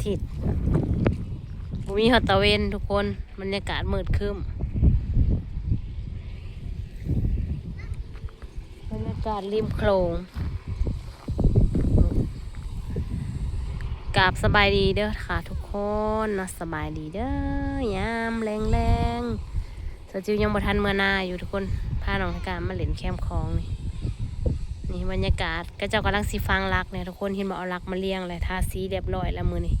ทิตย์บุมีฮอตตะเวนทุกคนบรรยากาศมืดครึ้มบรรยากาศริมโขงกราบสบายดีเด้อค่ะทุกคนนะสบายดีเด้อยามแรงๆสจิวยังบ่ทันเมื่อนาอยู่ทุกคนพาน้องการมาเล่นแคมป์คลองนี่บรรยากาศก็เจ้ากำลังสีฟังรักเนี่ยทุกคนเห็นบอกเอารักมาเลี้ยงเลยทาสีเรียบร้อยแล้วมือนี่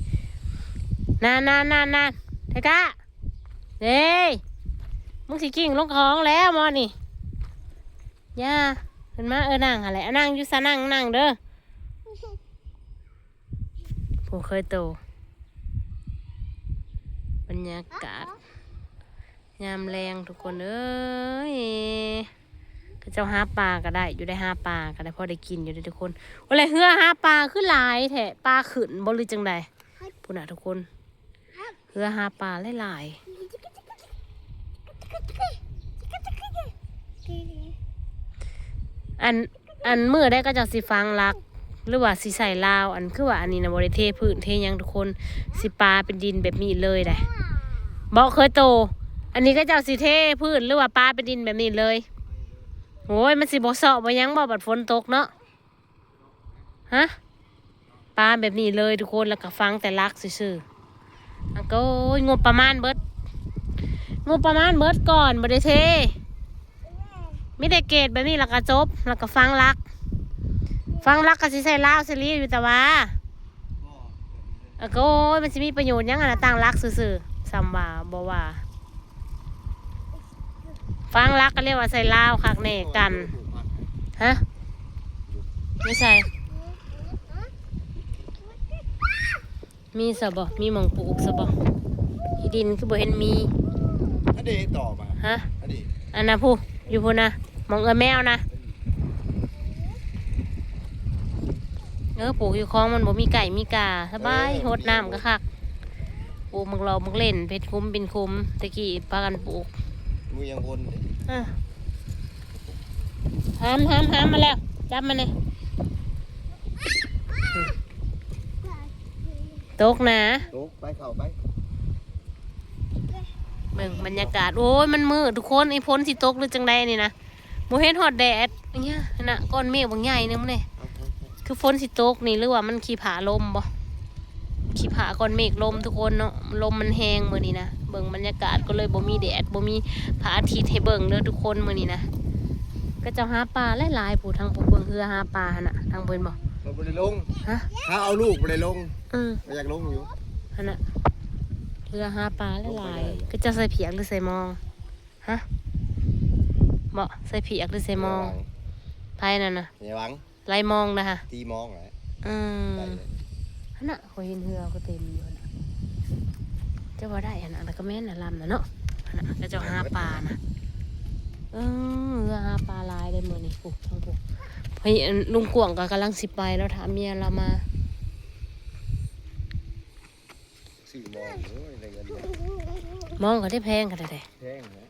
นานเทกะเด้มึงสิกิ่งลงคลองแล้วมอนี่ย่าเห็นมานั่งอะไรนั่งอยู่ซะนั่งเด้อผมเคยโตบรรยากาศยามแรงทุกคนเอ้ยก็เจ้าหาปลาก็ได้อยู่ได้หาปลาก็ได้พอได้กินอยู่ได้ทุกคนอะไรเฮือหาปลาขึ้นหลายแถะปลาขึ้นบ่หรือจังใดพูดน่ะทุกคนเฮือหาปลาหลายอันมือได้ก็จะสิฟังรักหรือว่าสิใส่ลาวอันคือว่าอันนี้นะบริเทพื้นเทยังทุกคนสิปลาเป็นดินแบบนี้เลยได้บอกเคยโตอันนี้ก็จะสิเทพื้นหรือว่าปลาเป็นดินแบบนี้เลยโอ้ยมันสิบ่เซาะบ่ยังบ่บัดฝนตกเนาะฮะปลาแบบนี้เลยทุกคนแล้วก็ฟังแต่รักซื่อๆอันก็งบประมาณเบิดก่อนบริเทไม่ได้เกตแบบนี้แล้วก็จบแล้วก็ฟังรักก็สิใส่ลาวสิลีอยู่แต่ว่าก็มันสิมีประโยชน์ยังไงนะตั้งรักซื่อๆซ้ำว่าบ่ว่าฟังรักก็เรียกว่าใส่ลาวคักแน่กันฮะไม่ใช่มีสบมีหมองปลูกสบที่ดินคือบ่เห็นมีอันนี้ต่อมาฮะอันน่ะผู้อยู่พูนะมองแมวนะปลูกอยู่คลองมันบ่มีไก่มีกาสบายหดน้ำก็คักปลูกมักรอมักเล่นเพชรคุ้มเป็นคุ้มตะกี้ปากันปลูกมือยังวนห้ามมาแล้วจับมันเลยตกนะตกไปเข้าไปเบิ่งบรรยากาศโอ้ยมันมืดทุกคนไอ้พ้นสิตกหรือจังใดนี่นะโมเห็นฮอดแดดเนี่ยน่ะก้อนเมฆบางใหญ่นึงมันเลยคือฝนสิตกนี่หรือว่ามันขี่ผาลมบ่ขี่ผาก้อนเมฆลมทุกคนเนาะลมมันแห้งมื้อนี้นะเบิ่งบรรยากาศก็เลยบ่มีแดดบ่มีพระอาทิตย์ให้เบิ่งเด้อทุกคนมื้อนี้นะก็จะหาปลาหลายๆผู้ทางผู้เบิ่งเรือหาปลาหั่นน่ะทางเบิ่นบ่เราบ่ได้ลงฮะถ้าเอาลูกบ่ได้ลงไม่อยากลงอยู่หั่นน่ะเรือหาปลาหลายๆก็จะใส่เพียกหรือใส่มองฮะบ่ใส่เพียกหรือใส่มองไผนั่นน่ะอย่าหวังไล่มองนะฮะตีมองแหละฮันน่ะเขาเห็นเรือก็เต็มอยู่นะเจ้าว่าได้ฮันน่ะแล้วก็แม่นน่ะลำน่ะเนาะฮันน่ะก็เจ้าหาปลานะเรือหาปลาลายได้หมดนี่ปุ๊บทั้งปุ๊บเฮ้ยลุงกวางก็กำลังสิไปแล้วถามเมียเรามาสี่มองโอ้ยได้เงินมองก็ได้แพงกันได้แพงนะ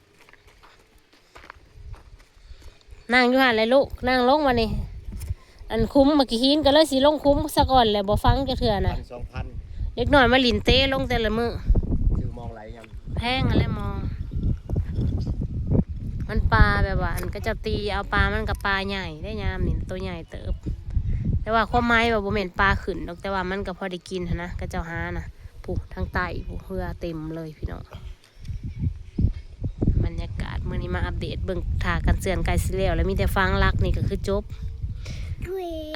นั่งอยู่หันเลยลูกนั่งลงมานี่อันคุ้มเมื่อกี้หินก็เลยสิลงคุ้มซะก่อนแหละบ่ฟังจะเถื่อนะ2,000เล็กหน่อยมาหลินเต้ลงแต่ละมือซื้อมองไหลยังแพงอะไรมองมันปลาแบบว่าอันก็จะตีเอาปลามันกับปลาใหญ่ได้ยามนี่ตัวใหญ่เติบแต่ว่าความไม้แบบบ่เหม็นปลาขึ้นดอกแต่ว่ามันก็พอได้กินนะก็เจ้าหานะผูกทางใต้ผูกเรือเต็มเลยพี่น้องบรรยากาศมื้อนี้มาอัปเดตเบิ่งถ่ากันเสื่อนไก่สิแล้วแล้วมีแต่ฟังรักนี่ก็คือจบ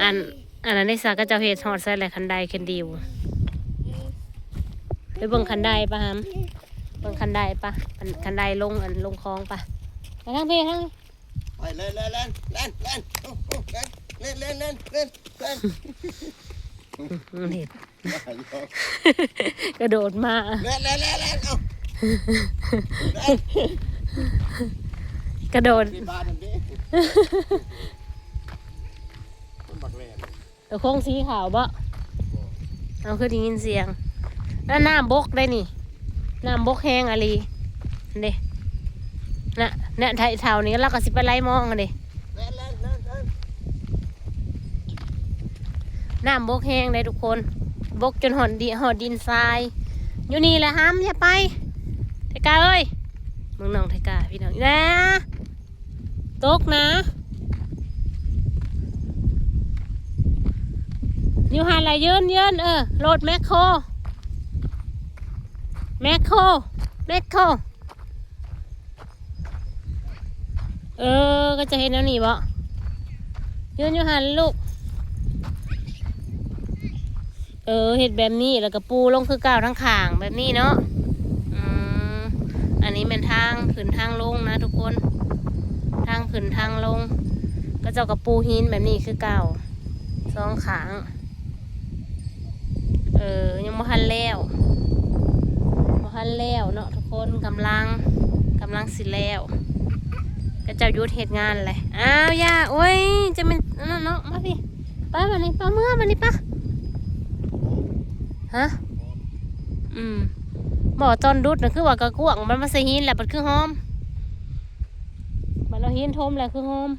อันนั้นในสาก็จะเฮ็ดฮอดใส่แหละคันไดแคนดิวไปเบิ่งคันไดป่ะฮัมเบิ่งคันไดป่ะคันไดลงลงคลองป่ะไปทางพี่ทางไปเล่นนี่กระโดดมาเล่นเอากระโดดโค้งสีขาวบ่เอาคือได้ยินเสียงแล้วน้ำบกได้นี่น้ำบกแห้งอะไรเด้น่ะเนี่ยไทยเท่านี้เราก็สิไปไล่มองกันดิน้ำบกแห้งได้ทุกคน บกจนหอดดินทรายอยู่นี่แหละห้ามอย่าไปไทกาเอ้ยมึงน้องไทกาพี่น้องนะตกนะอยู่หันอะไรยืนโหลดแมคโครก็จะเห็นแล้วนี่บ่ยืนอยู่หันลูกเห็ดแบบนี้แล้วก็ปูลงคือก้าวทั้งข่างแบบนี้เนาะอันนี้เป็นทางขึ้นทางลงนะทุกคนทางขึ้นทางลงก็เจ้ากับปูหินแบบนี้คือก้าวสองขางยังบ่ทันแล้วเนาะทุกคนกำลังสิแล้วก็เจ้ายุทธเหตุงานเลยอ้าวย่าโอ้ยจะเป็นนั่นเนาะมาพี่ป้ามานี่ป้าเมื่อมานี่ป้าฮะบ่ตอนดุดนะคือว่ากระกวงมันมาใส่หินแหละมันคือหอมมันเราหินทมแหละคือหอม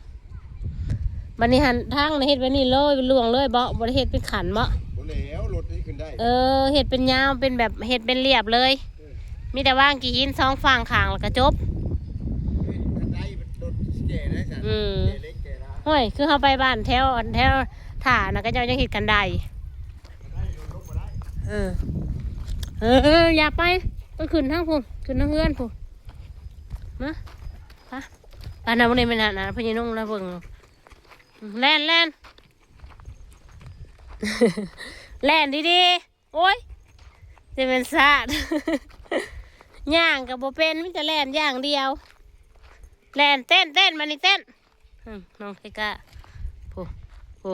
บันนี้หันทางในเห็ดไว้นี่เลยเป็นหลวงเลยบ่เห็ดเป็นขันบ่แล้วรถนี้ขึ้นได้เห็ดเป็นยาวเป็นแบบเห็ดเป็นเรียบเลยมีแต่ว่างกี่หินสองฝั่งขางแล้วก็จบห้อยคือเขาไปบ้านแถวถ่านะก็จะยังเห็ดกันได้อย่าไปต้องขึ้นทางพูขึ้นทางเฮือนพูมาปะน้ำมันเป็นนะพญานุ่งแล้วเบิ่งแล่นแล่นดีๆโอ้ยจะเป็นซาดย่างกับโบเป็นมิจะแล่นย่างเดียวแล่นเต้นมานี่เต้นน้องไทกาโอ้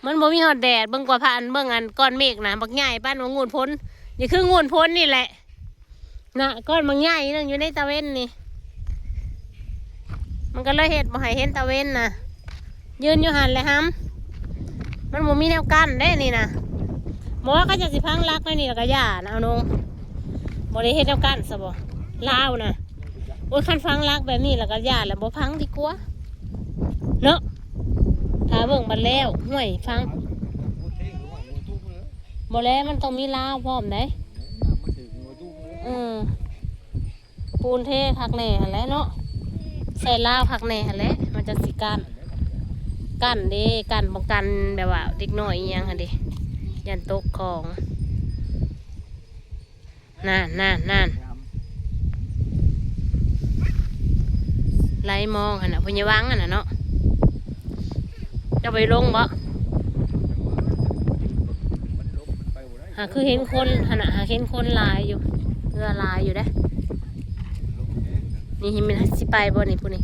มันบ่มีหอดแดดเบิ่งกว่าผ่านเบิ่งอันก้อนเมฆนะบักใหญ่ป้านว่างูนพ้นนี่คืองูนพ้นนี่แหละนะก้อนบักใหญ่นึงอยู่ในตะเวนนี่มันก็เลยเห็ดบ่ให้เห็นตะเวนนะยืนอยู่หันเลยฮัมมันบ่มีแนวกั้นได้นี่นะหมอก็จะสิพังรักไว้นี่แล้วก็ย่านะเอานงบ่ได้เห็ดแนวกั้นซะบ่ลาวนะโอ้ยคันฟังรักแบบนี้แล้วก็ย่าแล้วบ่พังดีกว่าเนาะถ้าเบิ่งบัดแล้วห่วยฟังบ่แล้วมันต้องมีลาวพร้อมได้ปูนเทคักแหน่หั่นแหละเนาะใส่ลาวคักแหน่หั่นแหละมันจะสิกั้นเด้กั้นป้องกันแบบว่าเด็กน้อยอีหยังหั่นเด้ยันตกของนั่นไล่มองหั่นน่ะพญาวังหั่นน่ะเนาะจะไปลงบ่คือเห็นคนขณะเห็นคนลายอยู่เรือลายอยู่ได้นี่เห็นมันสิไปบ่นี่พูนี่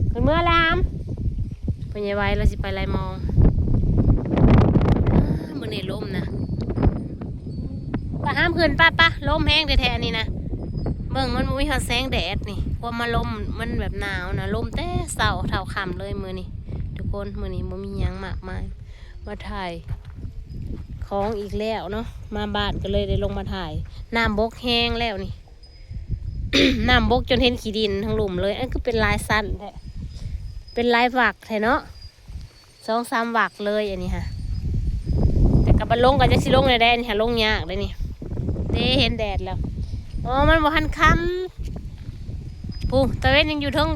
เป็นเมื่อลามเป็นยังไงเราสิไปไล่มองมือนี่ลมนะป้าห้ามคืนป้าลมแห้งแท้ๆนี่นะเบิ่งมันมีหอดแสงแดดนี่พอมาลมมันแบบหนาวนะลมแต่เสาเท่าค่ำเลยมือนี่ทุกคนมือนี้มันมีหยังมากมายมาถ่ายของอีกแล้วเนาะมาบ้านก็เลยได้ลงมาถ่ายน้ำบกแห้งแล้วนี่ น้ำบกจนเห็นขี้ดินทั้งหลุมเลยอันก็เป็นลายสั้นแท้เป็นลายหวักแท้เนาะ2-3หวักเลยอันนี้ฮะแต่กับลงก็จะสิลงในแดนค่ะลงยากเลยนี่เห็นแดดแล้วอ๋อมันบ่ทันค่ำปูตะเวนยังอยู่ทั้ง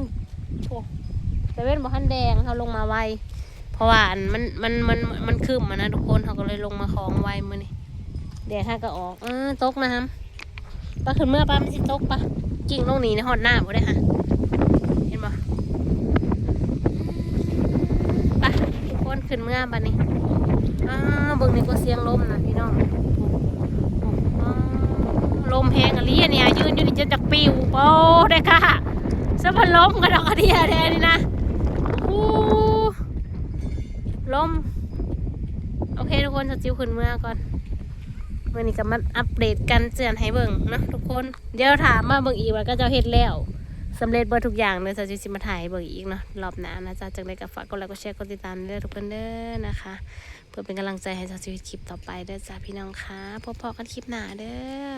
ตะเวนบ่ทันแดงเขาลงมาไวเพราะว่ามันคืบมานะทุกคนเขาก็เลยลงมาคลองไว้มื้อนี้แดดถ้าก็ออกตกนะครับป้าขึ้นเมื่อป้าไม่สิตกป้ากิ่งลงนี้ในหอดหน้าบ่ได้ค่ะเห็นบ่ป้าทุกคนขึ้นเมื่อป้านี่เบิ่งนี่ก็เสียงลมนะพี่น้องลมแห้งอะไรเนี่ยยืนอยู่นี่จะจักปิวโอ้ได้ค่ะสะพานลมกระดอกกระเดียแทนนี่นะลมโอเคทุกคนจะจิ้วขึ้นเมื่อก่อนเมื่อนี้ก็มาอัปเดตกันเตือนให้เบิ่งนะทุกคนเดี๋ยวถามมาเบิ่งอีกว่าก็จะเฮ็ดแล้วสำเร็จเบิดทุกอย่างเลยจะจิ้วสิมาถ่ายเบิ่งอีกเนาะรอบหน้านะจ๊ะจังได้ก็ฝากกดไลค์กดแชร์กดติดตามด้วยทุกคนเด้อนะคะเพื่อเป็นกำลังใจให้จะจิ้วคลิปต่อไปเด้อจ้าพี่น้องค่ะพบกันคลิปหน้าเด้อ